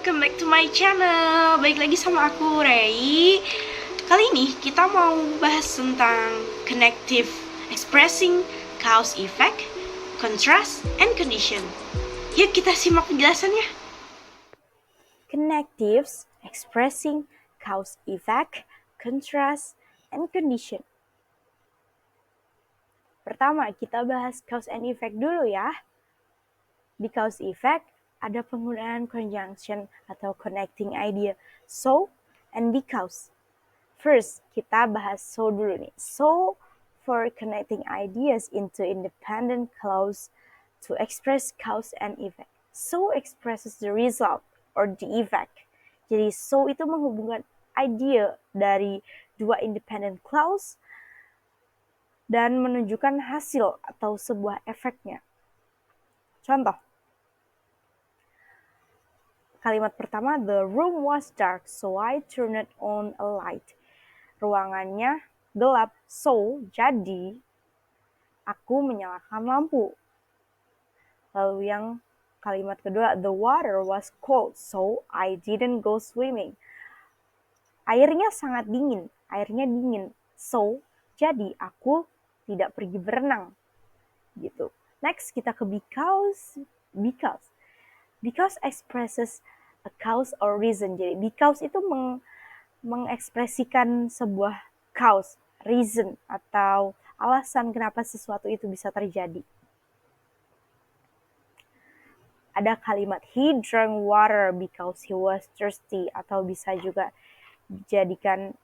welcome back to my channel. Balik lagi sama aku, Rei. Kali ini kita mau bahas tentang connective expressing cause effect, contrast, and condition. Yuk kita simak penjelasannya. Connectives expressing cause effect, contrast, and condition. Pertama, kita bahas cause and effect dulu ya. Di cause effect, ada penggunaan conjunction atau connecting idea so and because. First, kita bahas so dulu nih. So, for connecting ideas into independent clause to express cause and effect. So expresses the result or the effect. Jadi so itu menghubungkan idea dari dua independent clause dan menunjukkan hasil atau sebuah efeknya. Contoh, kalimat pertama, the room was dark, so I turned on a light. Ruangannya gelap, so jadi aku menyalakan lampu. Lalu yang kalimat kedua, the water was cold, so I didn't go swimming. Airnya sangat dingin, so jadi aku tidak pergi berenang. Gitu. Next kita ke because. Because expresses a cause or reason. Jadi because itu mengekspresikan sebuah cause, reason atau alasan kenapa sesuatu itu bisa terjadi. Ada kalimat he drank water because he was thirsty, atau bisa juga dijadikan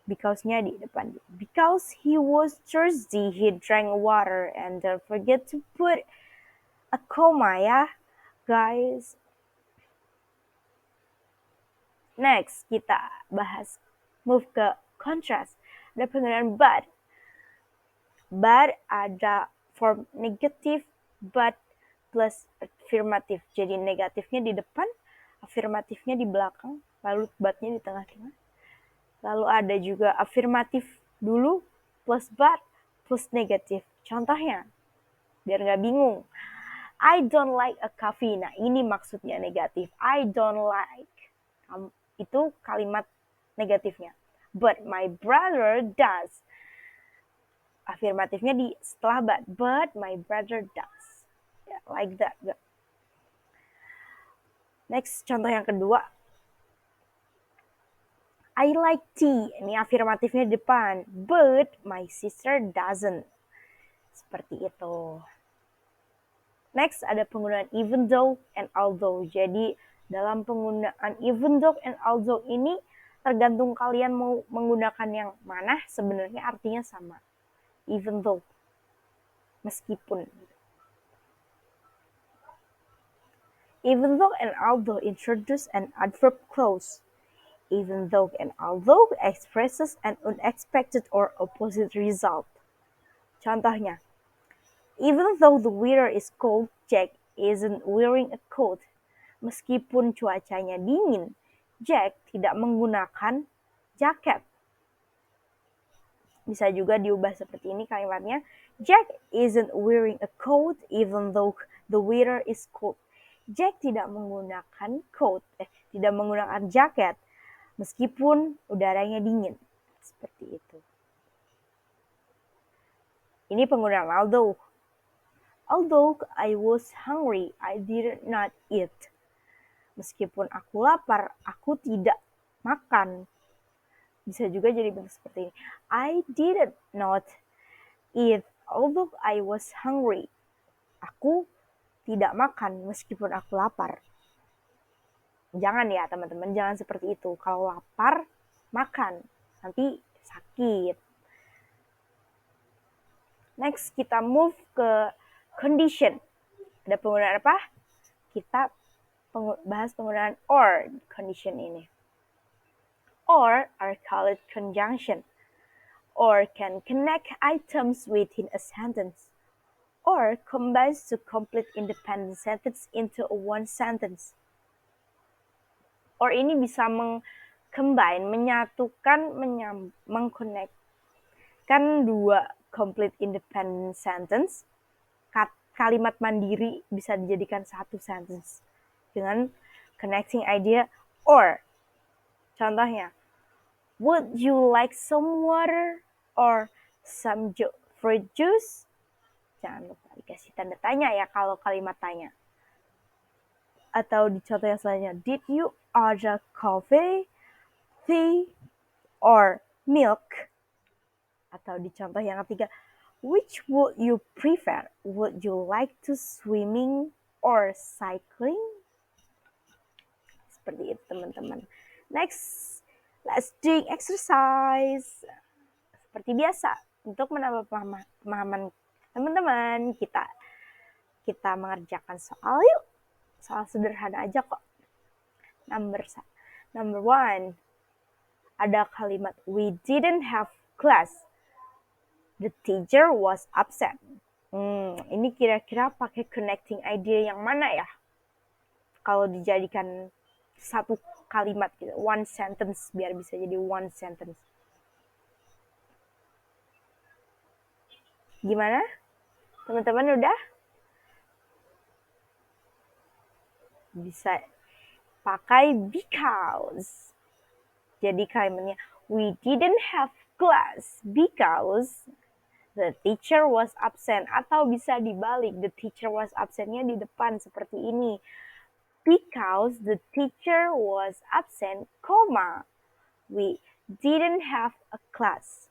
because-nya di depan. Because he was thirsty, he drank water, and don't forget to put a comma ya, guys. Next, kita bahas move ke contrast. Ada penggunaan but. But ada form negatif, but plus afirmatif. Jadi negatifnya di depan, afirmatifnya di belakang, lalu but-nya di tengah-tengah. Lalu ada juga afirmatif dulu, plus but, plus negatif. Contohnya, biar nggak bingung. I don't like a coffee. Nah, ini maksudnya negatif. I don't like. Itu kalimat negatifnya. But my brother does. Afirmatifnya di setelah but my brother does. Yeah, like that. Next, contoh yang kedua. I like tea. Ini afirmatifnya di depan. But my sister doesn't. Seperti itu. Next, ada penggunaan even though and although. Jadi, dalam penggunaan even though and although ini, tergantung kalian mau menggunakan yang mana, sebenarnya artinya sama. Even though. Meskipun. Even though and although introduce an adverb clause. Even though and although expresses an unexpected or opposite result. Contohnya, even though the weather is cold, Jack isn't wearing a coat. Meskipun cuacanya dingin, Jack tidak menggunakan jaket. Bisa juga diubah seperti ini kalimatnya. Jack isn't wearing a coat even though the weather is cold. Jack tidak menggunakan tidak menggunakan jaket meskipun udaranya dingin. Seperti itu. Ini penggunaan although. Although I was hungry, I did not eat. Meskipun aku lapar, aku tidak makan. Bisa juga jadi bentuk seperti ini. I did not eat although I was hungry. Aku tidak makan meskipun aku lapar. Jangan ya teman-teman, jangan seperti itu. Kalau lapar, makan. Nanti sakit. Next, kita move ke condition. Ada penggunaan apa? Kita bahas penggunaan or condition ini. Or are called conjunction. Or can connect items within a sentence. Or combines to complete independent sentence into a one sentence. Or ini bisa menyatukan, mengkonekkan dua complete independent sentence. Kalimat mandiri bisa dijadikan satu sentence dengan connecting idea or. Contohnya, would you like some water or some fruit juice? Jangan lupa dikasih tanda tanya ya kalau kalimat tanya. Atau di contoh yang selanjutnya, did you order coffee, tea, or milk? Atau di contoh yang ketiga, which would you prefer? Would you like to swimming or cycling? Seperti itu teman-teman. Next, let's do exercise. Seperti biasa, untuk menambah pemahaman teman-teman, kita mengerjakan soal yuk. Soal sederhana aja kok. Number one, ada kalimat we didn't have class. The teacher was absent. Ini kira-kira pakai connecting idea yang mana ya? Kalau dijadikan satu kalimat gitu, one sentence, biar bisa jadi one sentence. Gimana? Teman-teman udah? Bisa pakai because. Jadi kalimatnya, we didn't have class because the teacher was absent. Atau bisa dibalik, the teacher was absent-nya di depan seperti ini. Because the teacher was absent, comma, we didn't have a class.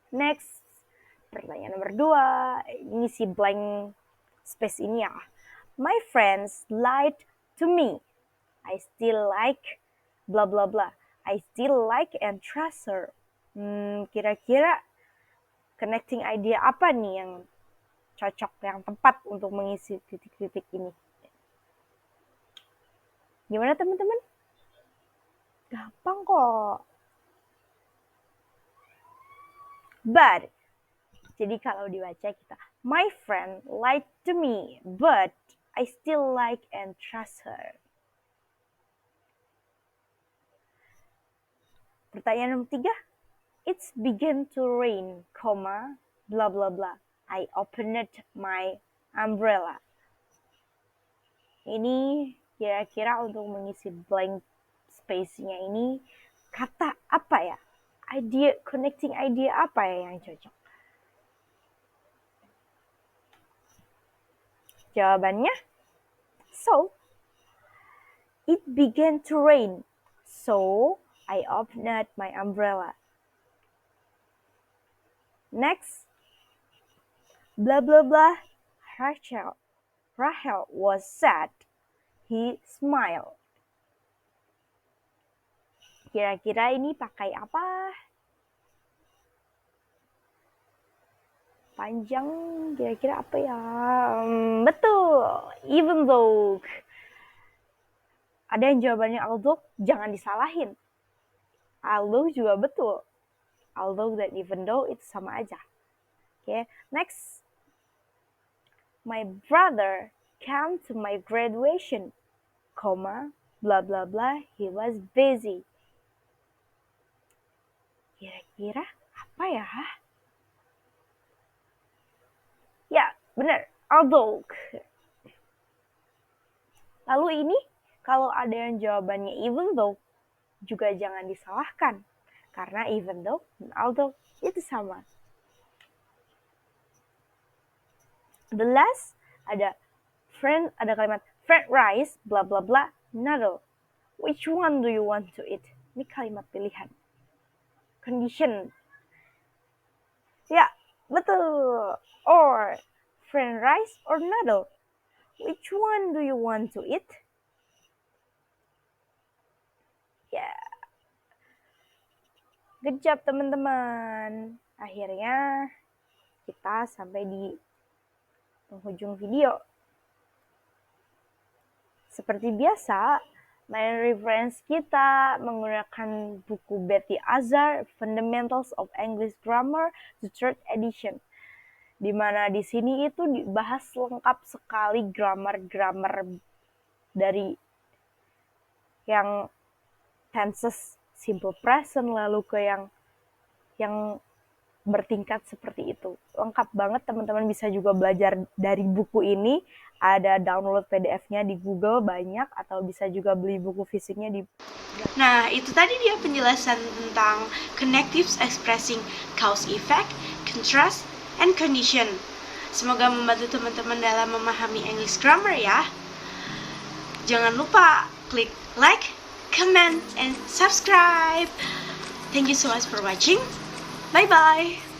Next, pertanyaan nomor 2, ngisi blank space ini ya. My friends lied to me. I still like blah blah blah. I still like and trust her. Kira-kira connecting idea apa nih yang cocok, yang tepat untuk mengisi titik-titik ini? Gimana teman-teman? Gampang kok. But, jadi kalau dibaca kita, my friend lied to me, but I still like and trust her. Pertanyaan nomor 3, it's began to rain, comma, blah blah blah. I opened my umbrella. Ini kira-kira untuk mengisi blank space-nya ini kata apa ya? Connecting idea apa ya yang cocok? Jawabannya, so, it began to rain, so I opened my umbrella. Next, blah blah blah, Rachel was sad. He smiled. Kira-kira ini pakai apa? Panjang, kira-kira apa ya? Betul, even though. Ada yang jawabannya although, jangan disalahin. Although juga betul. Although dan even though itu sama aja. Okay, next. My brother came to my graduation, comma, blah blah blah, he was busy. Kira-kira apa ya? Ya, benar, although. Lalu ini, kalau ada yang jawabannya even though, juga jangan disalahkan. Karena even though dan although itu sama. The last, ada kalimat fried rice, blah blah blah, noodle. Which one do you want to eat? Ini kalimat pilihan. Condition. Ya, betul. Or fried rice or noodle. Which one do you want to eat? Ya. Good job teman-teman. Akhirnya kita sampai di penghujung video. Seperti biasa, main reference kita menggunakan buku Betty Azar, Fundamentals of English Grammar, the third edition. Di mana di sini itu dibahas lengkap sekali grammar dari yang tenses, simple present, lalu ke yang bertingkat seperti itu. Lengkap banget, teman-teman bisa juga belajar dari buku ini Ada download PDF-nya di Google banyak, atau bisa juga beli buku fisiknya di... Nah, itu tadi dia penjelasan tentang connective expressing cause effect, contrast, and condition. Semoga membantu teman-teman dalam memahami English grammar ya. Jangan lupa klik like, comment, and subscribe. Thank you so much for watching. Bye-bye.